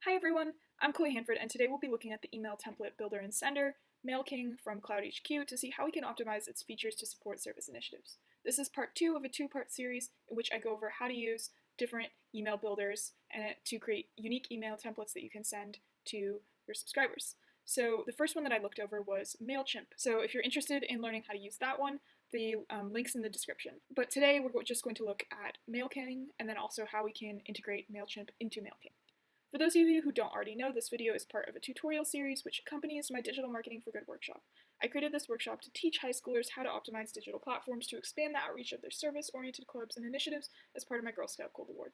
Hi everyone, I'm Chloe Hanford, and today we'll be looking at the email template builder and sender, MailKing from Cloud HQ, to see how we can optimize its features to support service initiatives. This is part 2 of a 2-part series in which I go over how to use different email builders and to create unique email templates that you can send to your subscribers. So the first one that I looked over was MailChimp. So if you're interested in learning how to use that one, the link's in the description. But today we're just going to look at MailKing and then also how we can integrate MailChimp into MailKing. For those of you who don't already know, this video is part of a tutorial series which accompanies my Digital Marketing for Good workshop. I created this workshop to teach high schoolers how to optimize digital platforms to expand the outreach of their service-oriented clubs and initiatives as part of my Girl Scout Gold Award.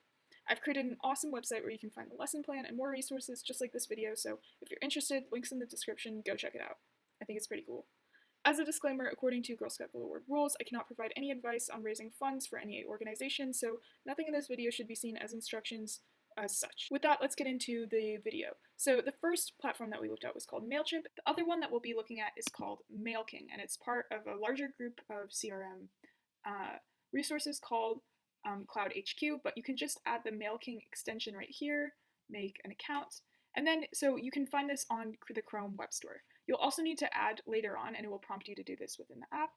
I've created an awesome website where you can find the lesson plan and more resources just like this video, so if you're interested, links in the description, go check it out. I think it's pretty cool. As a disclaimer, according to Girl Scout Gold Award rules, I cannot provide any advice on raising funds for any organization, so nothing in this video should be seen as instructions as such. With that, let's get into the video. So the first platform that we looked at was called MailChimp. The other one that we'll be looking at is called MailKing, and it's part of a larger group of CRM resources called Cloud HQ, but you can just add the MailKing extension right here, make an account, and then so you can find this on the Chrome Web Store. You'll also need to add later on, and it will prompt you to do this within the app,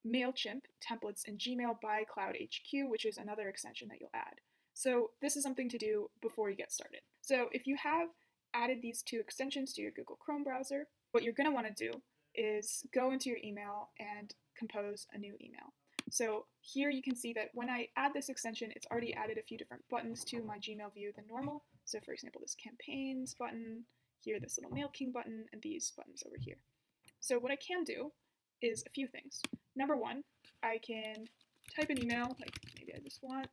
MailChimp templates in Gmail by Cloud HQ, which is another extension that you'll add. So this is something to do before you get started. So if you have added these two extensions to your Google Chrome browser, what you're going to want to do is go into your email and compose a new email. So here you can see that when I add this extension, it's already added a few different buttons to my Gmail view than normal. So for example, this campaigns button, here this little MailKing button, and these buttons over here. So what I can do is a few things. Number one, I can type an email, like maybe I just want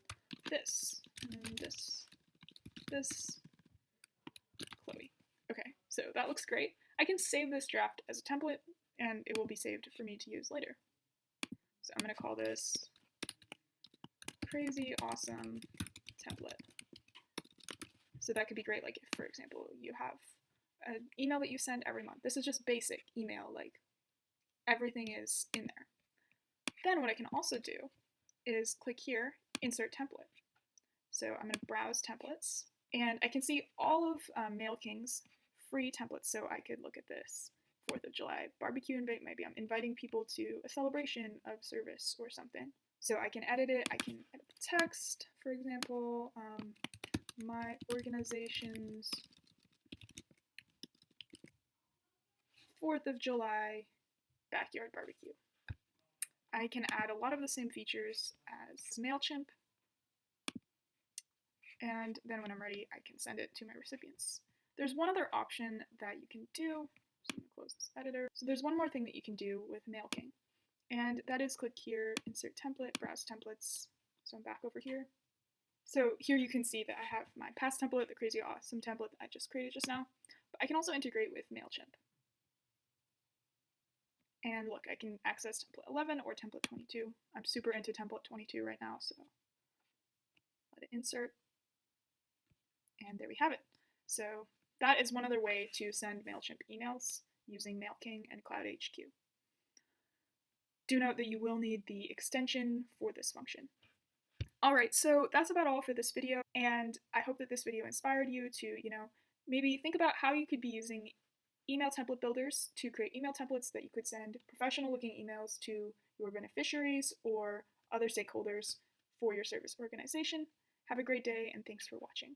this, and this, Chloe. Okay, so that looks great. I can save this draft as a template, and it will be saved for me to use later. So I'm going to call this crazy awesome template. So that could be great, like if, for example, you have an email that you send every month. This is just basic email, like everything is in there. Then what I can also do is click here, insert template. So I'm going to browse templates, and I can see all of MailKing's free templates. So I could look at this 4th of July barbecue invite. Maybe I'm inviting people to a celebration of service or something. So I can edit it. I can edit the text, for example, my organization's 4th of July backyard barbecue. I can add a lot of the same features as MailChimp, and then when I'm ready, I can send it to my recipients. There's one other option that you can do. So I'm going to close this editor. So there's one more thing that you can do with MailKing, and that is click here, insert template, browse templates. So I'm back over here. So here you can see that I have my past template, the crazy awesome template that I just created just now, but I can also integrate with MailChimp. And look, I can access template 11 or template 22. I'm super into template 22 right now, so let it insert. And there we have it. So that is one other way to send MailChimp emails using MailKing and Cloud HQ. Do note that you will need the extension for this function. Alright, so that's about all for this video, and I hope that this video inspired you to, maybe think about how you could be using email template builders to create email templates that you could send professional-looking emails to your beneficiaries or other stakeholders for your service organization. Have a great day, and thanks for watching.